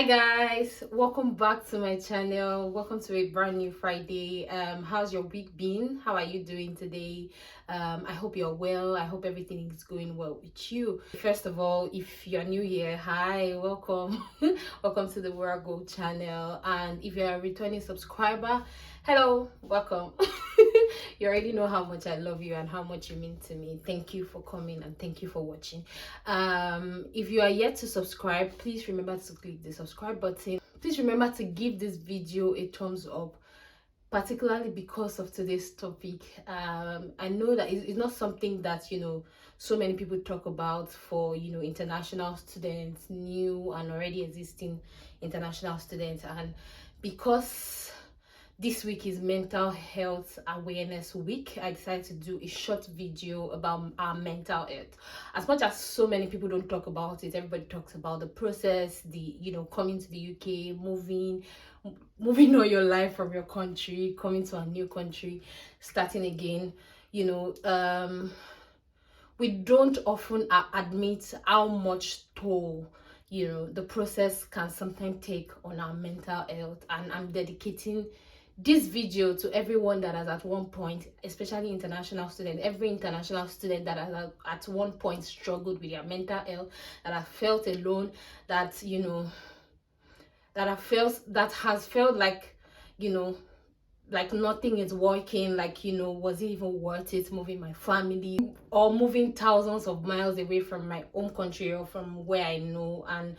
Hi guys, welcome back to my channel. Welcome to a brand new Friday. How's your week been? How are you doing today? I hope you're well. I hope everything is going well with you. First of all, if you're new here, hi, welcome. Welcome to the Wura channel. And if you're a returning subscriber, hello, welcome. You already know how much I love you and how much you mean to me. Thank you for coming and thank you for watching. If you are yet to subscribe, please remember to click the subscribe button. Please remember to give this video a thumbs up, particularly because of today's topic. I know that it's not something that so many people talk about for international students, new and already existing international students. And because this week is mental health awareness week, I decided to do a short video about our mental health. As much as so many people don't talk about it, everybody talks about the process, the coming to the UK, moving all your life from your country, coming to a new country, starting again. We don't often admit how much toll the process can sometimes take on our mental health. And I'm dedicating this video to everyone that has at one point, especially international students, every international student that has at one point struggled with their mental health, that have felt alone, that that has felt like like nothing is working, like was it even worth it moving my family or moving thousands of miles away from my home country or from where I know. And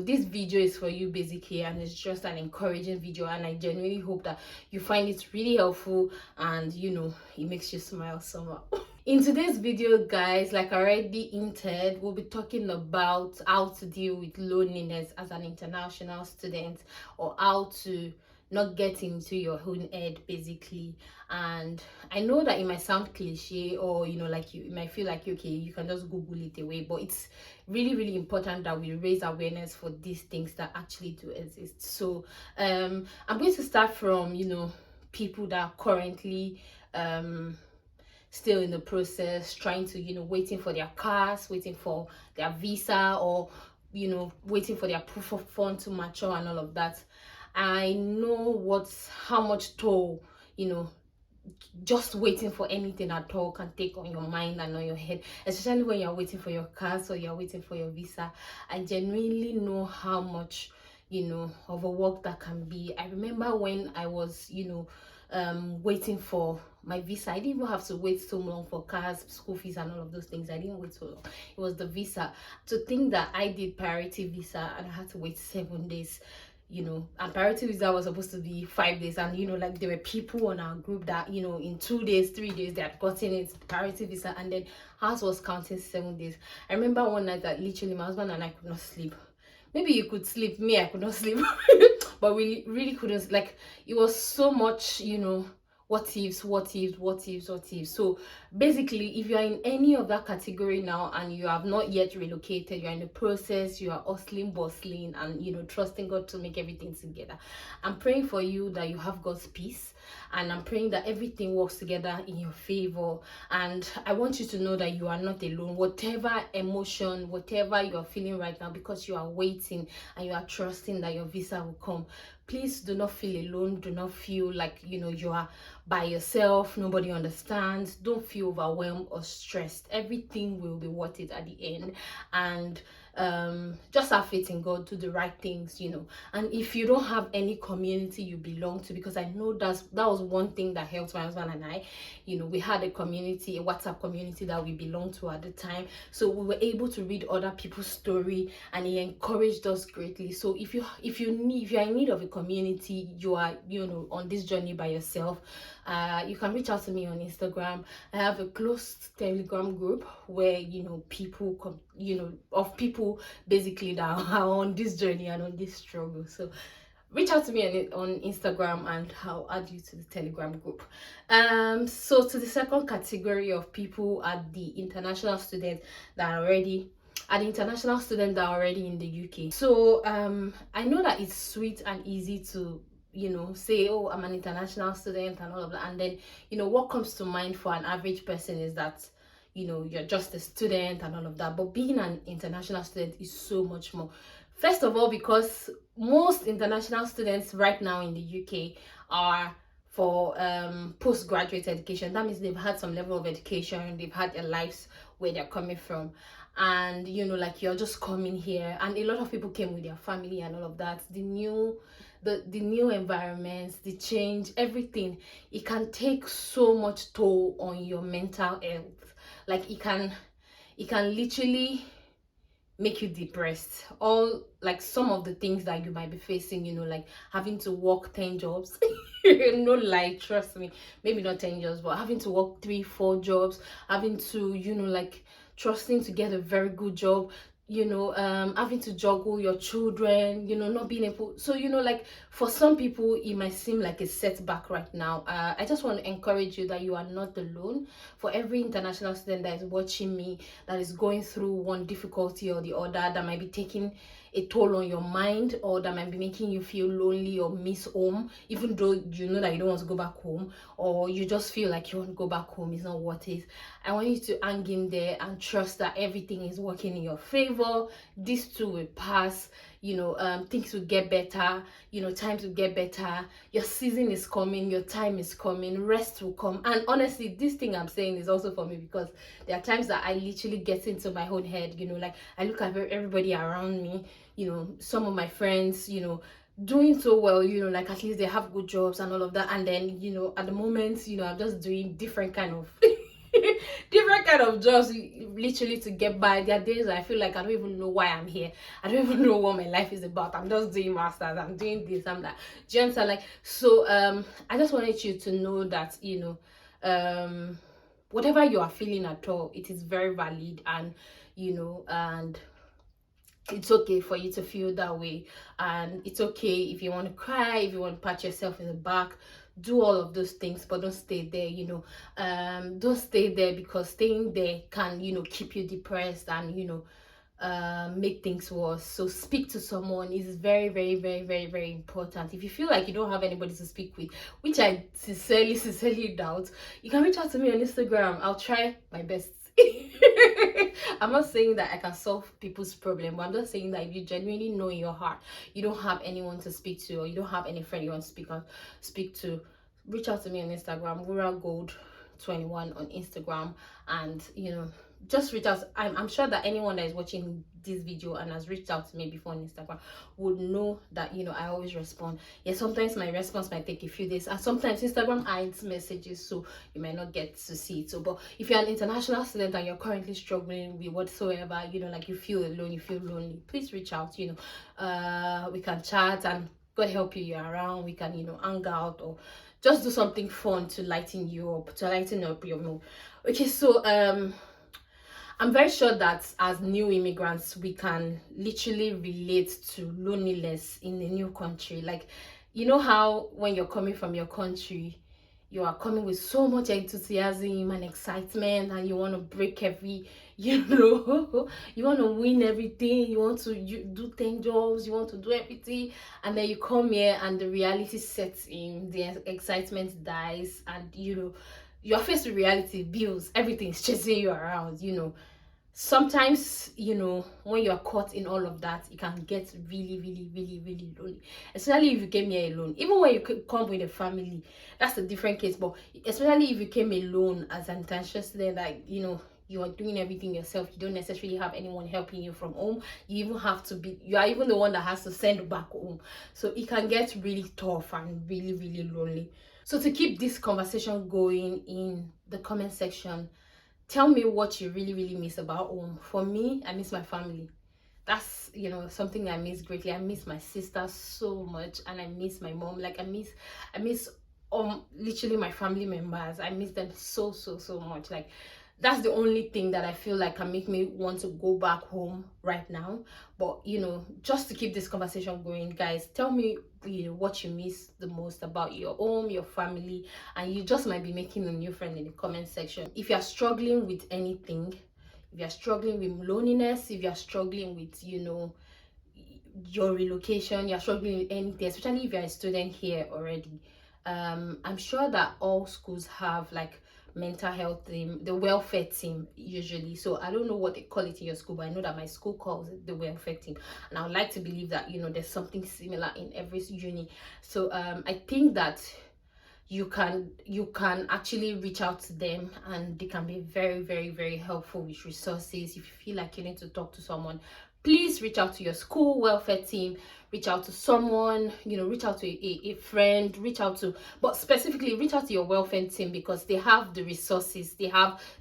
this video is for you basically, and it's just an encouraging video, and I genuinely hope that you find it really helpful and it makes you smile somehow. In today's video, guys, like I already hinted, we'll be talking about how to deal with loneliness as an international student, or how to not get into your own head basically. And I know that it might sound cliche, or like you might feel like okay, you can just google it away, but it's really important that we raise awareness for these things that actually do exist. So I'm going to start from people that are currently still in the process, trying to waiting for their cars, waiting for their visa, or waiting for their proof of fund to mature and all of that. I know how much toll just waiting for anything at all can take on your mind and on your head, especially when you're waiting for your cars or you're waiting for your visa. I genuinely know how much of a work that can be. I remember when I was waiting for my visa, I didn't even have to wait so long for cars, school fees and all of those things. I didn't wait so long. It was the visa. To think that I did priority visa and I had to wait 7 days, and priority visa was supposed to be 5 days, and like there were people on our group that in 2 days, 3 days they had gotten it, priority visa, and then ours was counting 7 days. I remember one night that literally my husband and I could not sleep. Maybe you could sleep, me, I could not sleep. But we really couldn't. Like, it was so much what ifs. So basically, if you are in any of that category now and you have not yet relocated, you're in the process, you are hustling, bustling, and trusting God to make everything together, I'm praying for you that you have God's peace, and I'm praying that everything works together in your favor. And I want you to know that you are not alone. Whatever emotion, whatever you are feeling right now, because you are waiting and you are trusting that your visa will come, please do not feel alone. Do not feel like you are by yourself, nobody understands. Don't feel overwhelmed or stressed. Everything will be worth it at the end. And just have faith in God, do the right things. And if you don't have any community you belong to, because I know that was one thing that helped my husband and I. We had a community, a WhatsApp community that we belonged to at the time, so we were able to read other people's story, and it encouraged us greatly. So if you are in need of a community, you are on this journey by yourself, you can reach out to me on Instagram. I have a close Telegram group where people of people basically that are on this journey and on this struggle. So reach out to me on Instagram and I'll add you to the Telegram group. So to the second category of people are the international students that are already in the UK. So I know that it's sweet and easy to say, oh, I'm an international student and all of that, and then what comes to mind for an average person is that you're just a student and all of that. But being an international student is so much more. First of all, because most international students right now in the UK are for postgraduate education. That means they've had some level of education, they've had their lives where they're coming from. And like you're just coming here, and a lot of people came with their family and all of that. The new environments, the change, everything, it can take so much toll on your mental health. Like it can literally make you depressed. All like some of the things that you might be facing, like having to work 10 jobs. No lie, trust me, maybe not 10 jobs, but having to work 3 4 jobs, having to like trusting to get a very good job, having to juggle your children, not being able. So like for some people it might seem like a setback right now. I just want to encourage you that you are not alone. For every international student that is watching me, that is going through one difficulty or the other, that might be taking a toll on your mind, or that might be making you feel lonely or miss home, even though you know that you don't want to go back home, or you just feel like you want to go back home, it's not worth it. I want you to hang in there and trust that everything is working in your favor. This too will pass. Things will get better. Times will get better. Your season is coming. Your time is coming. Rest will come. And honestly, this thing I'm saying is also for me, because there are times that I literally get into my own head. Like I look at everybody around me. Some of my friends. Doing so well, like at least they have good jobs and all of that. And then at the moment, I'm just doing different kind of different kind of jobs, literally to get by. There are days I feel like I don't even know why I'm here. I don't even know what my life is about. I'm just doing masters, I'm doing this, I'm that. Do you understand? Like, so I just wanted you to know that whatever you are feeling at all, it is very valid. And and it's okay for you to feel that way. And it's okay if you want to cry, if you want to pat yourself in the back, do all of those things, but don't stay there. Don't stay there, because staying there can keep you depressed and make things worse. So speak to someone. Is very, very, very, very, very important. If you feel like you don't have anybody to speak with, which I sincerely doubt, you can reach out to me on Instagram. I'll try my best. I'm not saying that I can solve people's problem, but I'm just saying that if you genuinely know in your heart you don't have anyone to speak to, or you don't have any friend you want to speak to, reach out to me on Instagram, wura gold 21 on Instagram. And just reach out. I'm sure that anyone that is watching this video and has reached out to me before on Instagram would know that I always respond. Yeah, sometimes my response might take a few days, and sometimes Instagram hides messages, so you might not get to see it. So, but if you're an international student and you're currently struggling with whatsoever, like you feel alone, you feel lonely, please reach out. We can chat, and God help you, you're around, we can hang out, or just do something fun to lighten you up, to lighten up your mood. Okay, so I'm very sure that as new immigrants, we can literally relate to loneliness in a new country. Like, how when you're coming from your country, you are coming with so much enthusiasm and excitement, and you want to break every, you want to win everything, you want to do 10 jobs, you want to do everything. And then you come here and the reality sets in, the excitement dies, and you're faced with reality, bills, everything's chasing you around. Sometimes when you're caught in all of that, it can get really, really, really, really lonely, especially if you came here alone. Even when you come with a family, that's a different case, but especially if you came alone as an international student, like you are doing everything yourself, you don't necessarily have anyone helping you from home, you even have to be, you are even the one that has to send back home. So it can get really tough and really, really lonely. So to keep this conversation going in the comment section, tell me what you really, really miss about home. For me, I miss my family. That's something I miss greatly. I miss my sister so much, and I miss my mom. Like I miss literally my family members. I miss them so, so, so much. Like that's the only thing that I feel like can make me want to go back home right now. But just to keep this conversation going, guys, tell me what you miss the most about your home, your family, and you just might be making a new friend in the comment section. If you are struggling with anything, if you are struggling with loneliness, if you are struggling with your relocation, you're struggling with anything, especially if you're a student here already, I'm sure that all schools have like mental health team, the welfare team usually. So I don't know what they call it in your school, but I know that my school calls it the welfare team, and I would like to believe that, you know, there's something similar in every uni. So I think that you can actually reach out to them, and they can be very, very, very helpful with resources. If you feel like you need to talk to someone, please reach out to your school welfare team, reach out to someone, you know, reach out to a friend, reach out to, but specifically reach out to your welfare team, because they have the resources, they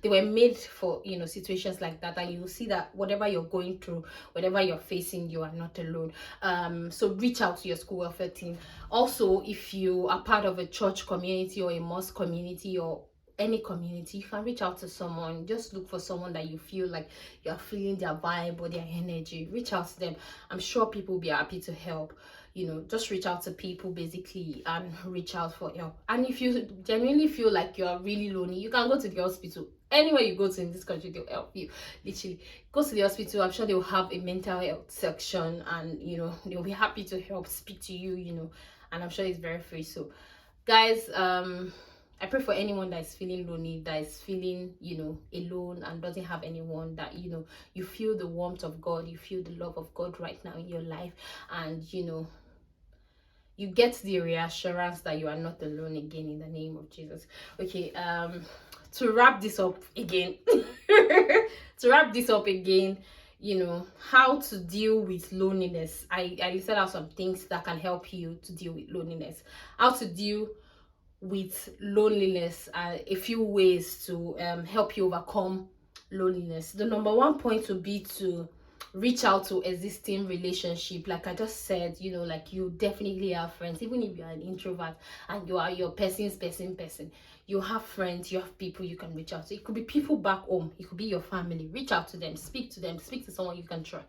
were made for, you know, situations like that, and you'll see that whatever you're going through, whatever you're facing, you are not alone. So reach out to your school welfare team. Also, if you are part of a church community or a mosque community or any community, you can reach out to someone. Just look for someone that you feel like you're feeling their vibe or their energy. Reach out to them. I'm sure people will be happy to help. You know, just reach out to people basically, and reach out for help. And if you genuinely feel like you're really lonely, you can go to the hospital. Anywhere you go to in this country, they'll help you. Literally, go to the hospital. I'm sure they'll have a mental health section, and you know, they'll be happy to help, speak to you, you know, and I'm sure it's very free. So guys, I pray for anyone that is feeling lonely, that is feeling, you know, alone and doesn't have anyone, that, you know, you feel the warmth of God, you feel the love of God right now in your life, and you know, you get the reassurance that you are not alone again, in the name of Jesus. Okay, to wrap this up again, you know, how to deal with loneliness. I listed out some things that can help you to deal with loneliness. How to deal with loneliness, a few ways to help you overcome loneliness. The number one point would be to reach out to existing relationship. Like I just said, you know, like you definitely have friends, even if you're an introvert and you are your person's person, you have friends, you have people you can reach out to. It could be people back home, it could be your family. Reach out to them, speak to someone you can trust.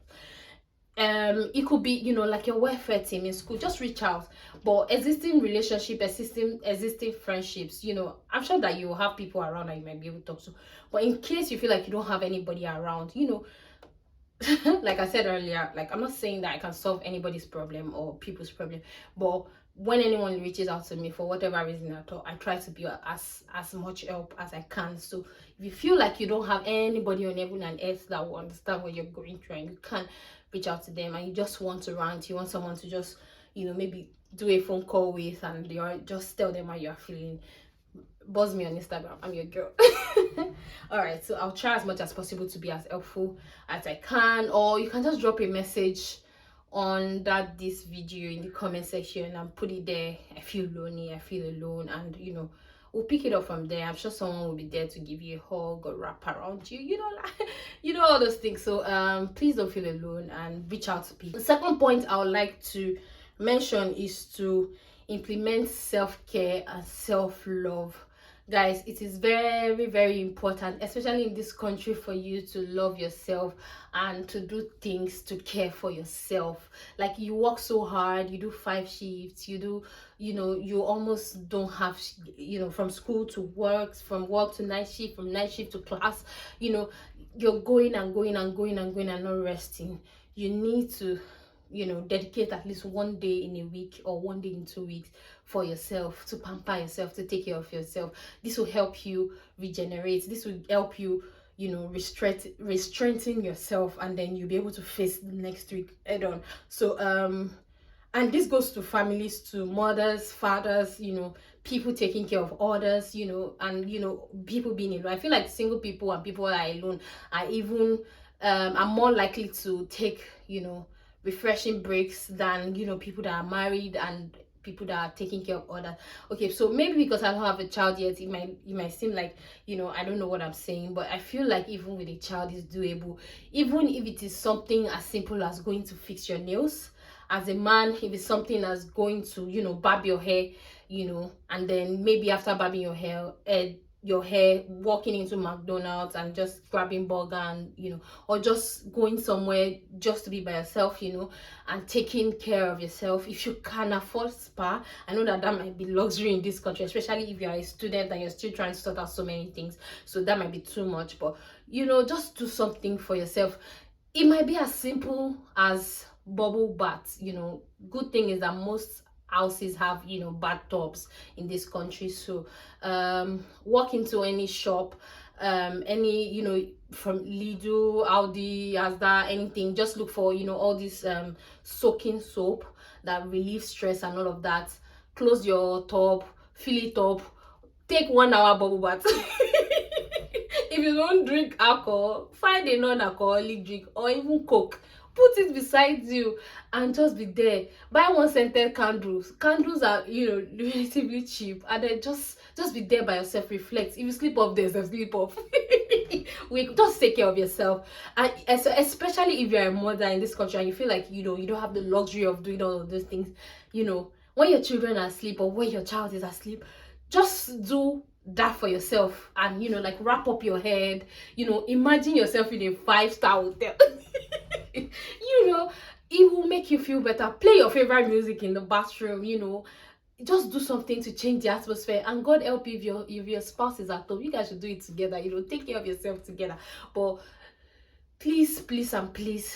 It could be, you know, like your welfare team in school. Just reach out. But existing relationship, existing friendships, you know, I'm sure that you will have people around that you might be able to talk to. But in case you feel like you don't have anybody around, you know, like I said earlier, like I'm not saying that I can solve anybody's problem or people's problem, but when anyone reaches out to me for whatever reason at all, I try to be as much help as I can. So if you feel like you don't have anybody on heaven and earth that will understand what you're going through, and you can't reach out to them, and you just want to rant, you want someone to just, you know, maybe do a phone call with, and you're just tell them how you're feeling, buzz me on Instagram. I'm your girl. All right, so I'll try as much as possible to be as helpful as I can, or you can just drop a message on this video in the comment section and put it there. I feel lonely, I feel alone, and you know, we'll pick it up from there. I'm sure someone will be there to give you a hug or wrap around you, you know, like, you know, all those things. So please don't feel alone and reach out to people. The second point I would like to mention is to implement self-care and self-love. Guys, it is very, very important, especially in this country, for you to love yourself and to do things to care for yourself. Like, you work so hard, you do 5 shifts, you do, you know, you almost don't have, you know, from school to work, from work to night shift, from night shift to class, you know, you're going and going and going and going and not resting. You need to, you know, dedicate at least 1 day in a week or 1 day in 2 weeks for yourself, to pamper yourself, to take care of yourself. This will help you regenerate. This will help you, you know, strengthen yourself, and then you'll be able to face the next week head on. So and this goes to families, to mothers, fathers, you know, people taking care of others, you know, and you know, people being alone. I feel like single people and people that are alone are even are more likely to take, you know, refreshing breaks than, you know, people that are married and people that are taking care of others. Okay, so maybe because I don't have a child yet, it might seem like, you know, I don't know what I'm saying, but I feel like even with a child is doable. Even if it is something as simple as going to fix your nails. As a man, if it's something that's going to, you know, barb your hair, you know, and then maybe after barbing your hair, walking into McDonald's and just grabbing burger, and you know, or just going somewhere just to be by yourself, you know, and taking care of yourself. If you can afford spa, I know that might be luxury in this country, especially if you're a student and you're still trying to sort out so many things, so that might be too much. But you know, just do something for yourself. It might be as simple as bubble baths. You know, good thing is that most houses have, you know, bathtubs in this country. So walk into any shop, any, you know, from Lidl, Aldi, Asda, anything, just look for, you know, all this soaking soap that relieves stress and all of that. Close your tub, fill it up, take 1 hour bubble bath. If you don't drink alcohol, find a non-alcoholic drink or even Coke, put it beside you and just be there. Buy one scented candles are, you know, relatively cheap, and then just be there by yourself. Reflect. If you sleep off, there's a sleep off. We just take care of yourself. And especially if you're a mother in this country and you feel like, you know, you don't have the luxury of doing all of those things, you know, when your children are asleep or when your child is asleep, just do that for yourself. And, you know, like, wrap up your head, you know, imagine yourself in a 5-star hotel. You know, it will make you feel better. Play your favorite music in the bathroom, you know, just do something to change the atmosphere. And God help you, if your spouse is at home, you guys should do it together, you know, take care of yourself together. But please, please and please,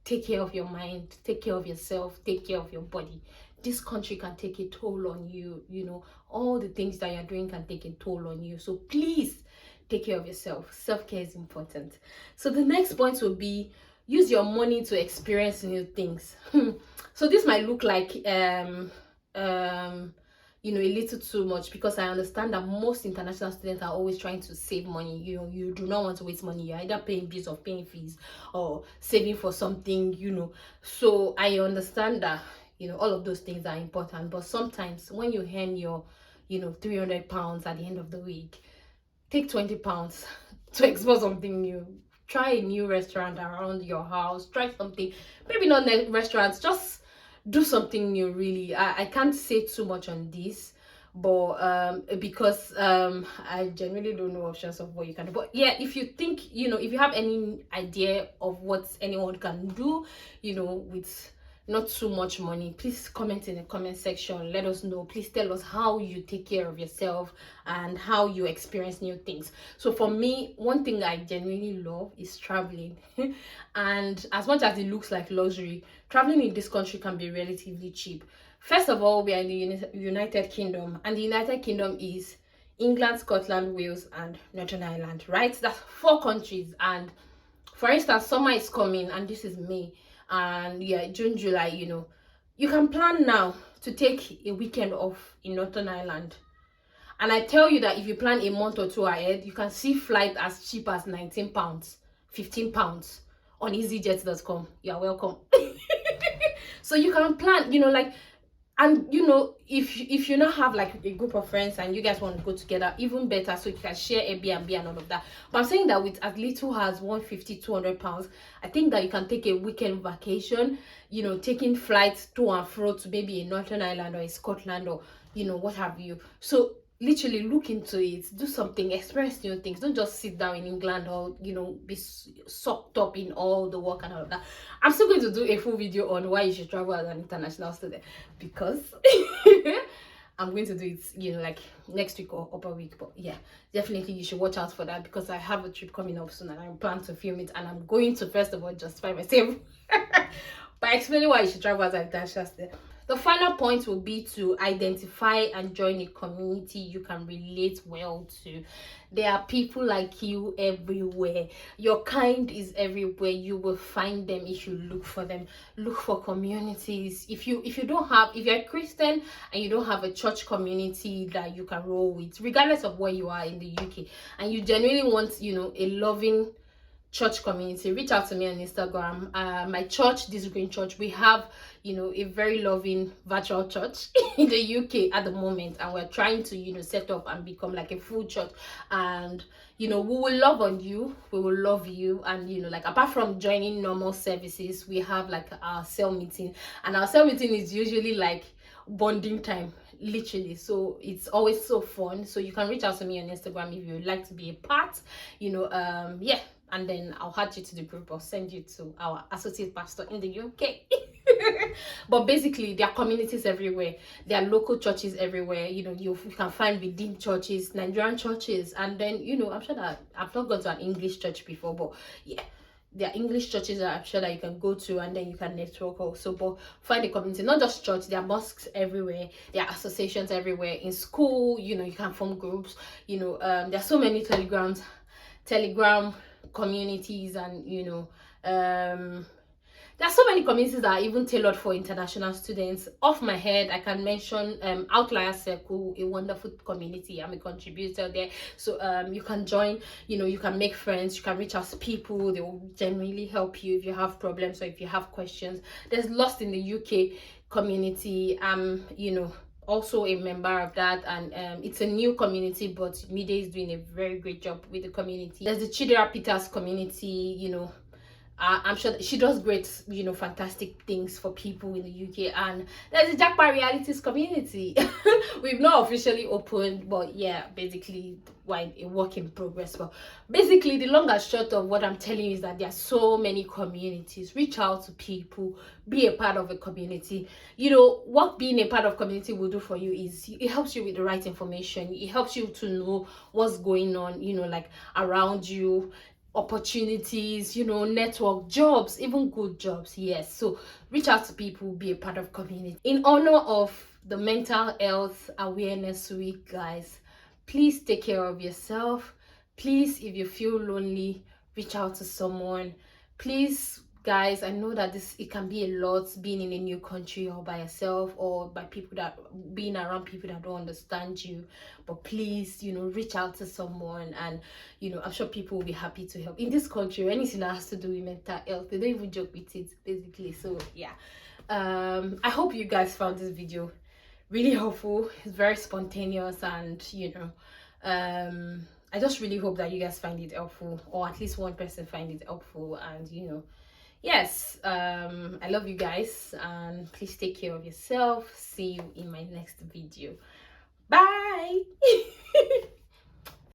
take care of your mind, take care of yourself, take care of your body. This country can take a toll on you, you know, all the things that you're doing can take a toll on you. So please take care of yourself. Self-care is important. So the next point will be, use your money to experience new things. So this might look like you know, a little too much, because I understand that most international students are always trying to save money. You know, you do not want to waste money. You're either paying bills or paying fees or saving for something, you know. So I understand that, you know, all of those things are important. But sometimes when you earn your, you know, £300 at the end of the week, take £20 to explore something new. Try a new restaurant around your house. Try something, maybe not restaurants, just do something new. Really, I can't say too much on this, but because I genuinely don't know options of what you can do. But yeah, if you think, you know, if you have any idea of what anyone can do, you know, with not too much money, please comment in the comment section. Let us know. Please tell us how you take care of yourself and how you experience new things. So for me, one thing I genuinely love is traveling. And as much as it looks like luxury, traveling in this country can be relatively cheap. First of all, we are in the United Kingdom, and the United Kingdom is England, Scotland, Wales, and Northern Ireland, right? That's 4 countries. And for instance, summer is coming, and this is May, and yeah, June, July, you know, you can plan now to take a weekend off in Northern Ireland. And I tell you that if you plan a month or 2 ahead, you can see flight as cheap as £19, £15 on easyjet.com. You're welcome. So you can plan, you know, like, and you know, if you now have like a group of friends and you guys want to go together, even better, so you can share Airbnb and all of that. But I'm saying that with as little as £150-200, I think that you can take a weekend vacation, you know, taking flights to and fro to maybe a Northern Ireland or a Scotland, or, you know, what have you. So literally look into it, do something, experience new things. Don't just sit down in England or, you know, be sucked up in all the work and all of that. I'm still going to do a full video on why you should travel as an international student, because I'm going to do it, you know, like next week or upper week. But yeah, definitely you should watch out for that, because I have a trip coming up soon and I plan to film it, and I'm going to first of all justify myself by explaining why you should travel as an international student. The final point will be to identify and join a community you can relate well to. There are people like you everywhere. Your kind is everywhere. You will find them if you look for them. Look for communities. If you're a Christian and you don't have a church community that you can roll with, regardless of where you are in the UK, and you genuinely want, you know, a loving church community, reach out to me on Instagram. My church, this Green Church, we have, you know, a very loving virtual church in the UK at the moment, and we're trying to, you know, set up and become like a full church. And, you know, we will love on you, we will love you. And, you know, like, apart from joining normal services, we have like our cell meeting, and our cell meeting is usually like bonding time, literally. So it's always so fun. So you can reach out to me on Instagram if you would like to be a part, you know. Yeah, and then I'll add you to the group or send you to our associate pastor in the UK. But basically, there are communities everywhere. There are local churches everywhere. You know, you can find redeemed churches, Nigerian churches, and then, you know, I'm sure that I've not gone to an English church before, but yeah, there are English churches that I'm sure that you can go to, and then you can network also. But find a community, not just church. There are mosques everywhere, there are associations everywhere. In school, you know, you can form groups. You know, there are so many telegram communities, and you know, there are so many communities that are even tailored for international students. Off my head, I can mention Outlier Circle, a wonderful community. I'm a contributor there. So you can join, you know, you can make friends, you can reach out to people. They will genuinely help you if you have problems or if you have questions. There's Lost in the UK community. You know, also a member of that, and it's a new community, but Media is doing a very great job with the community. There's the Chidera Peters community, you know. I'm sure that she does great, you know, fantastic things for people in the UK. And there's the Jackpot Realities community. We've not officially opened, but yeah, basically, why a work in progress. But basically, the long and short of what I'm telling you is that there are so many communities. Reach out to people, be a part of a community. You know, what being a part of community will do for you is it helps you with the right information. It helps you to know what's going on, you know, like around you, opportunities, you know, network, jobs, even good jobs. Yes, so reach out to people, be a part of community. In honor of the Mental Health Awareness Week, guys, please take care of yourself. Please, if you feel lonely, reach out to someone. Please, guys, I know that it can be a lot being in a new country or by yourself, or by people that being around people that don't understand you. But please, you know, reach out to someone, and you know, I'm sure people will be happy to help. In this country, anything that has to do with mental health, they don't even joke with it, basically. So yeah, I hope you guys found this video really helpful. It's very spontaneous, and you know, I just really hope that you guys find it helpful, or at least one person find it helpful. And you know, yes, I love you guys, and please take care of yourself. See you in my next video. Bye.